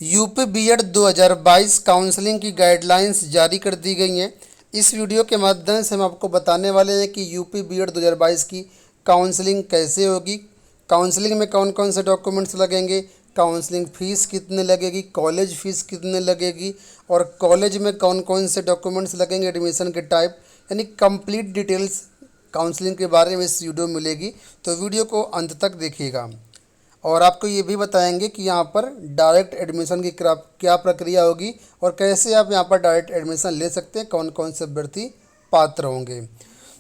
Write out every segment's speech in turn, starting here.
UP BEd 2022 counselling की guidelines जारी कर दी गई हैं। इस वीडियो के माध्यम से हम आपको बताने वाले हैं कि यूपी बीएड 2022 की काउंसलिंग कैसे होगी, काउंसलिंग में कौन कौन से डॉक्यूमेंट्स लगेंगे, काउंसलिंग फ़ीस कितने लगेगी, कॉलेज फ़ीस कितने लगेगी और कॉलेज में कौन कौन से डॉक्यूमेंट्स लगेंगे, एडमिशन के टाइप, यानी कंप्लीट डिटेल्स काउंसलिंग के बारे में इस वीडियो में मिलेगी। तो वीडियो को अंत तक देखिएगा और आपको ये भी बताएंगे कि यहाँ पर डायरेक्ट एडमिशन की क्या प्रक्रिया होगी और कैसे आप यहाँ पर डायरेक्ट एडमिशन ले सकते हैं, कौन कौन से अभ्यर्थी पात्र होंगे।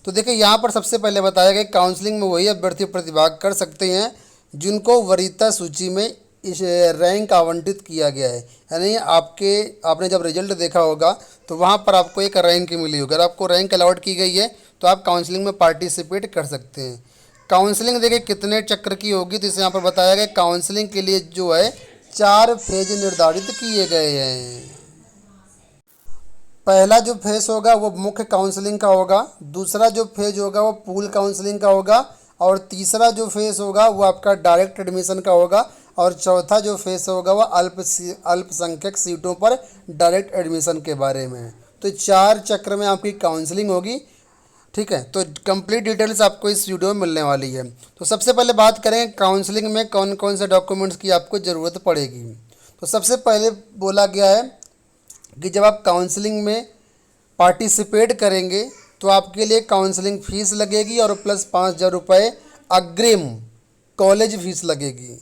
तो देखिए, यहाँ पर सबसे पहले बताया गया काउंसलिंग में वही अभ्यर्थी प्रतिभाग कर सकते हैं जिनको वरीयता सूची में इस रैंक आवंटित किया गया है। यानी आपने जब रिजल्ट देखा होगा तो वहाँ पर आपको एक रैंक मिली होगी। अगर आपको रैंक अलॉट की गई है तो आप काउंसलिंग में पार्टिसिपेट कर सकते हैं। काउंसलिंग देखिए कितने चक्र की होगी, तो इसे यहाँ पर बताया गया काउंसलिंग के लिए जो है 4 फेज निर्धारित किए गए हैं। पहला जो फेज होगा वो मुख्य काउंसलिंग का होगा, दूसरा जो फेज होगा वो पूल काउंसलिंग का होगा और तीसरा जो फेज होगा वो आपका डायरेक्ट एडमिशन का होगा और चौथा जो फेज होगा वो अल्पसंख्यक सीटों पर डायरेक्ट एडमिशन के बारे में। तो 4 चक्र में आपकी काउंसलिंग होगी। ठीक है, तो कंप्लीट डिटेल्स आपको इस वीडियो में मिलने वाली है। तो सबसे पहले बात करें काउंसलिंग में कौन कौन से डॉक्यूमेंट्स की आपको ज़रूरत पड़ेगी। तो सबसे पहले बोला गया है कि जब आप काउंसलिंग में पार्टिसिपेट करेंगे तो आपके लिए काउंसलिंग फ़ीस लगेगी और प्लस 5,000 रुपये अग्रिम कॉलेज फीस लगेगी।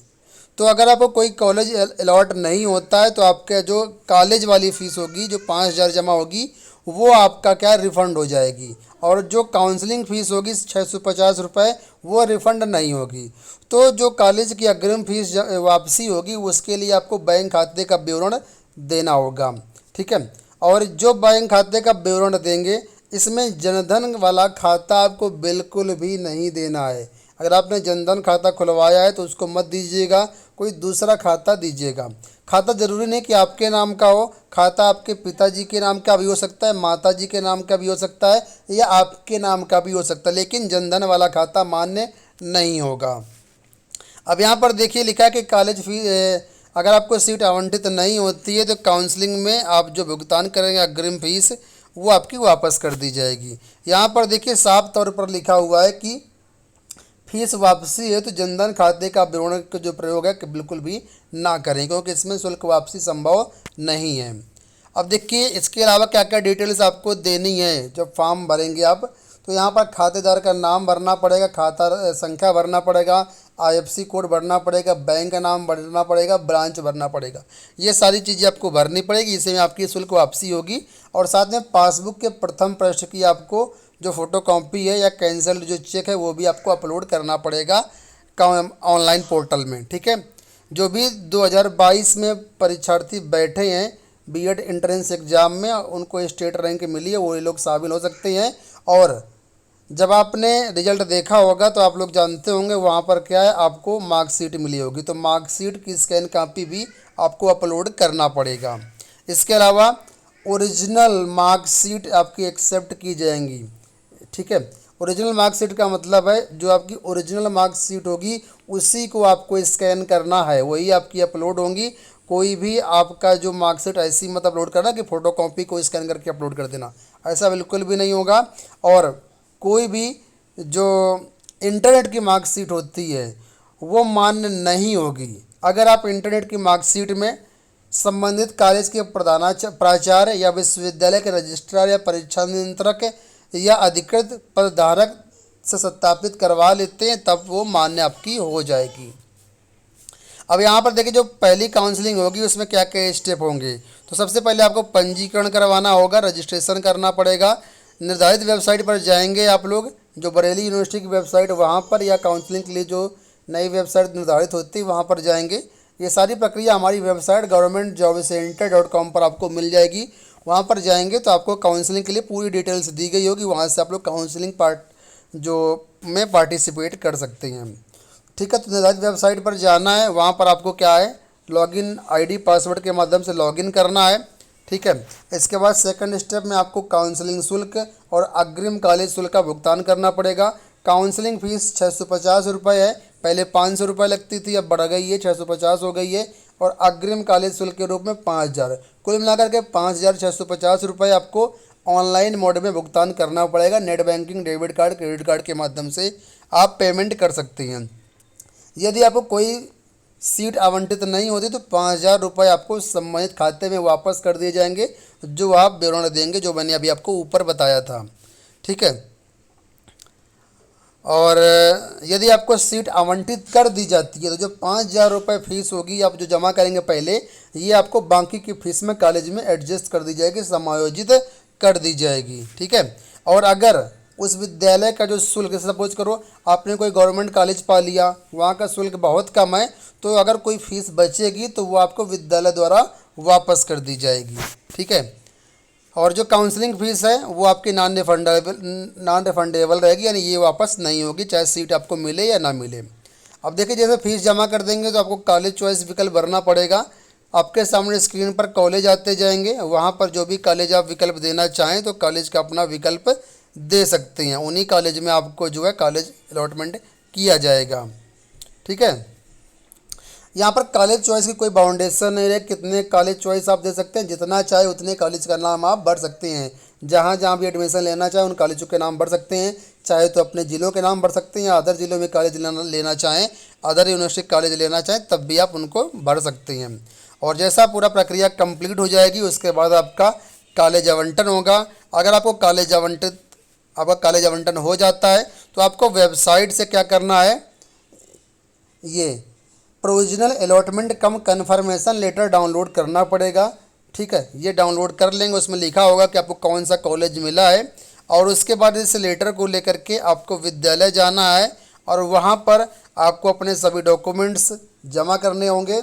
तो अगर आपको कोई कॉलेज अलॉट नहीं होता है तो आपका जो कॉलेज वाली फ़ीस होगी, जो 5,000 जमा होगी, वो आपका क्या रिफ़ंड हो जाएगी और जो काउंसलिंग फ़ीस होगी 650 रुपये, वो रिफ़ंड नहीं होगी। तो जो कॉलेज की अग्रिम फीस वापसी होगी उसके लिए आपको बैंक खाते का विवरण देना होगा। ठीक है, और जो बैंक खाते का विवरण देंगे इसमें जनधन वाला खाता आपको बिल्कुल भी नहीं देना है। अगर आपने जनधन खाता खुलवाया है तो उसको मत दीजिएगा, कोई दूसरा खाता दीजिएगा। खाता ज़रूरी नहीं कि आपके नाम का हो, खाता आपके पिताजी के नाम का भी हो सकता है, माताजी के नाम का भी हो सकता है या आपके नाम का भी हो सकता है, लेकिन जनधन वाला खाता मान्य नहीं होगा। अब यहाँ पर देखिए लिखा है कि कॉलेज फीस अगर आपको सीट आवंटित नहीं होती है तो काउंसलिंग में आप जो भुगतान करेंगे अग्रिम फीस वो आपकी वापस कर दी जाएगी। यहाँ पर देखिए साफ तौर पर लिखा हुआ है कि फीस वापसी है तो जनधन खाते का विवरण का जो प्रयोग है कि बिल्कुल भी ना करें, क्योंकि इसमें शुल्क वापसी संभव नहीं है। अब देखिए इसके अलावा क्या क्या डिटेल्स आपको देनी है जब फॉर्म भरेंगे आप। तो यहाँ पर खातेदार का नाम भरना पड़ेगा, खाता संख्या भरना पड़ेगा, आईएफएससी कोड भरना पड़ेगा, बैंक का नाम भरना पड़ेगा, ब्रांच भरना पड़ेगा। ये सारी चीज़ें आपको भरनी पड़ेगी, इसमें आपकी शुल्क वापसी होगी। और साथ में पासबुक के प्रथम पृष्ठ की आपको जो फोटोकॉपी है या कैंसल्ड जो चेक है वो भी आपको अपलोड करना पड़ेगा ऑनलाइन पोर्टल में। ठीक है, जो भी 2022 में परीक्षार्थी बैठे हैं बीएड एंट्रेंस एग्ज़ाम में, उनको स्टेट रैंक मिली है, वो लोग शामिल हो सकते हैं। और जब आपने रिजल्ट देखा होगा तो आप लोग जानते होंगे वहाँ पर क्या है, आपको मार्कशीट मिली होगी, तो मार्कशीट की स्कैन कॉपी भी आपको अपलोड करना पड़ेगा। इसके अलावा ओरिजिनल मार्कशीट आपकी एक्सेप्ट की जाएंगी। ठीक है, ओरिजिनल मार्कशीट का मतलब है जो आपकी ओरिजिनल मार्कशीट होगी उसी को आपको स्कैन करना है, वही आपकी अपलोड होंगी। कोई भी आपका जो मार्कशीट ऐसी मत अपलोड करना कि फ़ोटोकॉपी को स्कैन करके अपलोड कर देना, ऐसा बिल्कुल भी नहीं होगा। और कोई भी जो इंटरनेट की मार्कशीट होती है वो मान्य नहीं होगी। अगर आप इंटरनेट की मार्कशीट में संबंधित कॉलेज के प्राचार्य या विश्वविद्यालय के रजिस्ट्रार या परीक्षा नियंत्रक या अधिकृत पदधारक से सत्यापित करवा लेते हैं तब वो मान्य आपकी हो जाएगी। अब यहाँ पर देखिए जो पहली काउंसलिंग होगी उसमें क्या क्या स्टेप होंगे। तो सबसे पहले आपको पंजीकरण करवाना होगा, रजिस्ट्रेशन करना पड़ेगा। निर्धारित वेबसाइट पर जाएंगे आप लोग, जो बरेली यूनिवर्सिटी की वेबसाइट वहाँ पर, या काउंसलिंग के लिए जो नई वेबसाइट निर्धारित होती है वहाँ पर जाएंगे। ये सारी प्रक्रिया हमारी वेबसाइट governmentjobcenter.com पर आपको मिल जाएगी। वहाँ पर जाएंगे तो आपको काउंसलिंग के लिए पूरी डिटेल्स दी गई होगी, वहाँ से आप लोग काउंसलिंग में पार्टिसिपेट कर सकते हैं। ठीक है, तो निर्धारित वेबसाइट पर जाना है, वहाँ पर आपको क्या है लॉगिन आईडी पासवर्ड के माध्यम से लॉगिन करना है। ठीक है, इसके बाद सेकंड स्टेप में आपको काउंसलिंग शुल्क और अग्रिम कॉलेज शुल्क का भुगतान करना पड़ेगा। काउंसलिंग फ़ीस 650 रुपये है, पहले 500 रुपये लगती थी, अब बढ़ गई है 650 हो गई है। और अग्रिम कॉलेज शुल्क के रूप में 5,000। कुल मिलाकर के 5,650 रुपये आपको ऑनलाइन मोड में भुगतान करना पड़ेगा। Net banking, debit card, credit card के माध्यम से आप पेमेंट कर सकते हैं। यदि आपको कोई सीट आवंटित नहीं होती तो 5,000 रुपये आपको संबंधित खाते में वापस कर दिए जाएंगे, जो आप विवरण देंगे, जो मैंने अभी आपको ऊपर बताया था। ठीक है। और यदि आपको सीट आवंटित कर दी जाती है तो जो 5,000 रुपये फीस होगी आप जो जमा करेंगे पहले, ये आपको बाकी की फीस में कॉलेज में एडजस्ट कर दी जाएगी, समायोजित कर दी जाएगी। ठीक है। और अगर उस विद्यालय का जो शुल्क, सपोज करो आपने कोई गवर्नमेंट कॉलेज पा लिया, वहाँ का शुल्क बहुत कम है, तो अगर कोई फीस बचेगी तो वो आपको विद्यालय द्वारा वापस कर दी जाएगी। ठीक है। और जो काउंसलिंग फ़ीस है वो आपकी नॉन रिफंडेबल रहेगी, यानी ये वापस नहीं होगी, चाहे सीट आपको मिले या ना मिले। अब देखिए, जैसे फ़ीस जमा कर देंगे तो आपको कॉलेज चॉइस विकल्प भरना पड़ेगा। आपके सामने स्क्रीन पर कॉलेज आते जाएंगे, वहाँ पर जो भी कॉलेज आप विकल्प देना चाहें तो कॉलेज का अपना विकल्प दे सकते हैं। उन्हीं कॉलेज में आपको जो है कॉलेज अलॉटमेंट किया जाएगा। ठीक है। यहाँ पर कॉलेज चॉइस की कोई बाउंडेशन नहीं है, कितने कॉलेज चॉइस आप दे सकते हैं, जितना चाहे उतने कॉलेज का नाम आप भर सकते हैं। जहाँ जहाँ भी एडमिशन लेना चाहे उन कॉलेजों के नाम भर सकते हैं, चाहे तो अपने ज़िलों के नाम भर सकते हैं, या अदर ज़िलों में कॉलेज लेना चाहें, अदर यूनिवर्सिटी कॉलेज लेना चाहें, तब भी आप उनको भर सकते हैं। और जैसा पूरा प्रक्रिया कंप्लीट हो जाएगी उसके बाद आपका कॉलेज आवंटन होगा। अगर आपको कॉलेज आवंटन हो जाता है तो आपको वेबसाइट से क्या करना है, ये प्रोविजनल अलॉटमेंट कम कन्फर्मेशन लेटर डाउनलोड करना पड़ेगा। ठीक है। ये डाउनलोड कर लेंगे, उसमें लिखा होगा कि आपको कौन सा कॉलेज मिला है, और उसके बाद इस लेटर को लेकर के आपको विद्यालय जाना है और वहाँ पर आपको अपने सभी डॉक्यूमेंट्स जमा करने होंगे।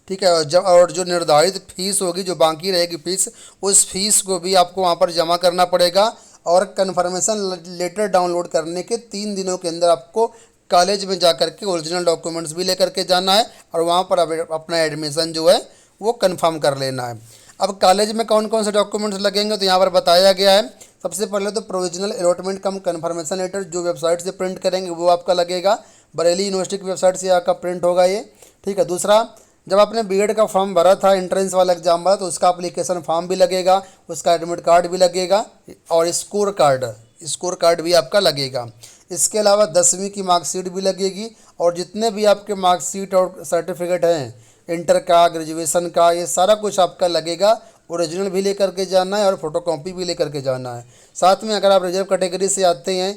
ठीक है। और जो निर्धारित फीस होगी, जो बाकी रहेगी फीस, उस फीस को भी आपको वहाँ पर जमा करना पड़ेगा। और कन्फर्मेशन लेटर डाउनलोड करने के 3 दिनों के अंदर आपको कॉलेज में जा कर के ओरिजिनल डॉक्यूमेंट्स भी लेकर के जाना है और वहाँ पर अपना एडमिशन जो है वो कंफर्म कर लेना है। अब कॉलेज में कौन कौन से डॉक्यूमेंट्स लगेंगे तो यहाँ पर बताया गया है। सबसे पहले तो प्रोविजनल अलॉटमेंट कम कन्फर्मेशन लेटर जो वेबसाइट से प्रिंट करेंगे वो आपका लगेगा, बरेली यूनिवर्सिटी की वेबसाइट से आपका प्रिंट होगा ये। ठीक है। दूसरा, जब आपने बीएड का फॉर्म भरा था, एंट्रेंस वाला एग्जाम भरा, तो उसका एप्लीकेशन फॉर्म भी लगेगा, उसका एडमिट कार्ड भी लगेगा, और स्कोर कार्ड भी आपका लगेगा। इसके अलावा 10वीं की मार्कशीट भी लगेगी, और जितने भी आपके मार्कशीट और सर्टिफिकेट हैं, इंटर का, ग्रेजुएशन का, ये सारा कुछ आपका लगेगा। ओरिजिनल भी लेकर के जाना है और फोटोकॉपी भी लेकर के जाना है। साथ में अगर आप रिजर्व कैटेगरी से आते हैं,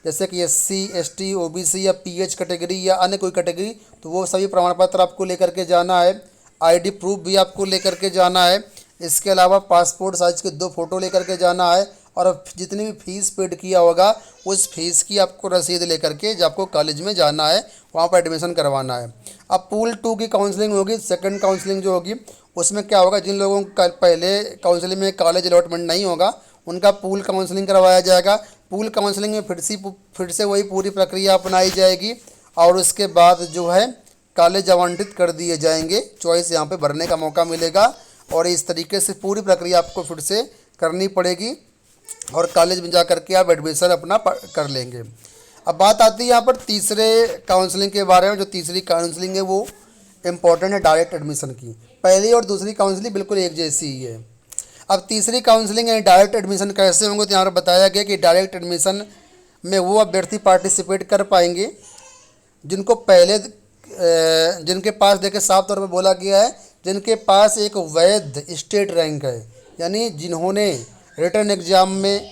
जैसे कि SC, ST, OBC या PH कैटेगरी या अन्य कोई कैटेगरी, तो वो सभी प्रमाण पत्र आपको लेकर के जाना है। ID प्रूफ भी आपको लेकर के जाना है। इसके अलावा पासपोर्ट साइज के 2 फ़ोटो लेकर के जाना है, और जितनी भी फीस पेड किया होगा उस फीस की आपको रसीद लेकर के जब आपको कॉलेज में जाना है, वहाँ पर एडमिशन करवाना है। अब पूल 2 की काउंसलिंग होगी, सेकंड काउंसलिंग जो होगी उसमें क्या होगा, जिन लोगों का पहले काउंसलिंग में कॉलेज अलॉटमेंट नहीं होगा उनका पूल काउंसलिंग करवाया जाएगा। पूल काउंसलिंग में फिर से वही पूरी प्रक्रिया अपनाई जाएगी, और उसके बाद जो है कॉलेज आवंटित कर दिए जाएंगे, चॉइस यहाँ पे भरने का मौका मिलेगा, और इस तरीके से पूरी प्रक्रिया आपको फिर से करनी पड़ेगी, और कॉलेज में जा करके आप एडमिशन अपना कर लेंगे। अब बात आती है यहाँ पर तीसरे काउंसलिंग के बारे में। जो तीसरी काउंसलिंग है वो इम्पॉर्टेंट है डायरेक्ट एडमिशन की। पहली और दूसरी काउंसलिंग बिल्कुल एक जैसी ही है। अब तीसरी काउंसलिंग यानी डायरेक्ट एडमिशन कैसे होंगे, तो यहाँ पर बताया गया कि डायरेक्ट एडमिशन में वो अभ्यर्थी पार्टिसिपेट कर पाएंगे जिनको पहले जिनके पास, देखिए साफ तौर पर बोला गया है, जिनके पास एक वैध स्टेट रैंक है, यानी जिन्होंने रिटर्न एग्ज़ाम में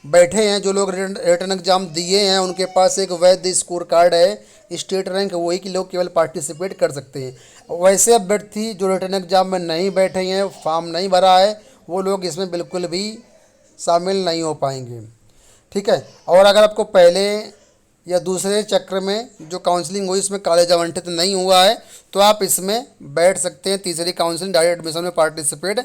बैठे हैं, जो लोग रिटर्न एग्ज़ाम दिए हैं, उनके पास एक वैध स्कोर कार्ड है, स्टेट रैंक, वही के लोग केवल पार्टिसिपेट कर सकते हैं। वैसे अभ्यर्थी जो रिटर्न एग्ज़ाम में नहीं बैठे हैं, फॉर्म नहीं भरा है, वो लोग इसमें बिल्कुल भी शामिल नहीं हो पाएंगे। ठीक है। और अगर आपको पहले या दूसरे चक्र में जो काउंसलिंग हुई इसमें कॉलेज आवंटित नहीं हुआ है तो आप इसमें बैठ सकते हैं, तीसरी काउंसलिंग डायरेक्ट एडमिशन में पार्टिसिपेट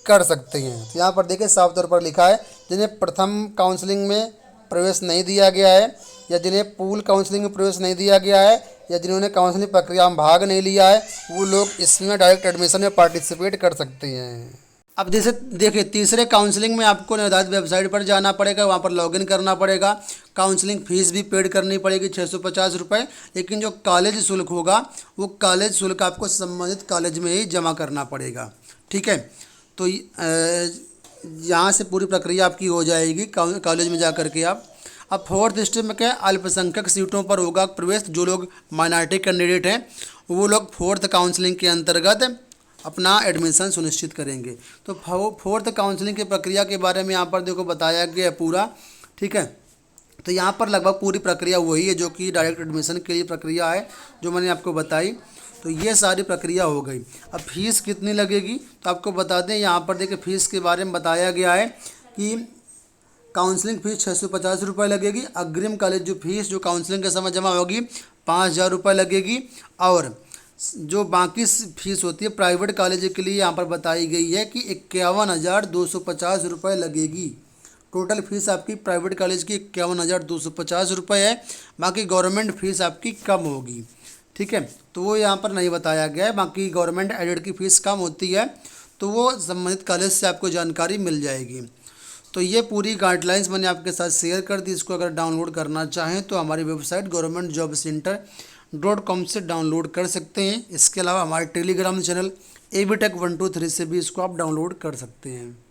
कर सकते हैं। तो यहाँ पर देखिए साफ तौर पर लिखा है, जिन्हें प्रथम काउंसलिंग में प्रवेश नहीं दिया गया है, या जिन्हें पूल काउंसलिंग में प्रवेश नहीं दिया गया है, या जिन्होंने काउंसलिंग प्रक्रिया में भाग नहीं लिया है, वो लोग इसमें डायरेक्ट एडमिशन में पार्टिसिपेट कर सकते हैं। अब जैसे देखिए तीसरे काउंसलिंग में आपको निर्धारित वेबसाइट पर जाना पड़ेगा, वहाँ पर लॉगिन करना पड़ेगा। काउंसलिंग फीस भी पेड करनी पड़ेगी 650 रुपये। लेकिन जो कॉलेज शुल्क होगा वो कॉलेज शुल्क आपको संबंधित कॉलेज में ही जमा करना पड़ेगा। ठीक है, तो यहाँ से पूरी प्रक्रिया आपकी हो जाएगी कॉलेज में जा करके आप। अब फोर्थ स्टेप में क्या है, अल्पसंख्यक सीटों पर होगा प्रवेश। जो लोग माइनॉरिटी कैंडिडेट हैं वो लोग फोर्थ काउंसलिंग के अंतर्गत अपना एडमिशन सुनिश्चित करेंगे। तो फोर्थ काउंसलिंग की प्रक्रिया के बारे में यहाँ पर देखो बताया गया है पूरा। ठीक है, तो यहाँ पर लगभग पूरी प्रक्रिया वही है जो कि डायरेक्ट एडमिशन के लिए प्रक्रिया है जो मैंने आपको बताई। तो ये सारी प्रक्रिया हो गई। अब फीस कितनी लगेगी तो आपको बता दें, यहाँ पर देखिए फीस के बारे में बताया गया है कि काउंसलिंग फीस 650 रुपये लगेगी। अग्रिम कॉलेज जो फीस जो काउंसलिंग के समय जमा होगी 5000 रुपये लगेगी। और जो बाकी फीस होती है प्राइवेट कॉलेज के लिए यहाँ पर बताई गई है कि 51,250 रुपये लगेगी। टोटल फीस आपकी प्राइवेट कॉलेज की 51,250 रुपये है। बाकी गवर्नमेंट फीस आपकी कम होगी। ठीक है, तो वो यहाँ पर नहीं बताया गया है। बाकी गवर्नमेंट एडेड की फ़ीस कम होती है तो वो संबंधित कॉलेज से आपको जानकारी मिल जाएगी। तो ये पूरी गाइडलाइंस मैंने आपके साथ शेयर कर दी। इसको अगर डाउनलोड करना चाहें तो हमारी वेबसाइट governmentjobcenter.com से डाउनलोड कर सकते हैं। इसके अलावा हमारे टेलीग्राम चैनल ABTech 123 से भी इसको आप डाउनलोड कर सकते हैं।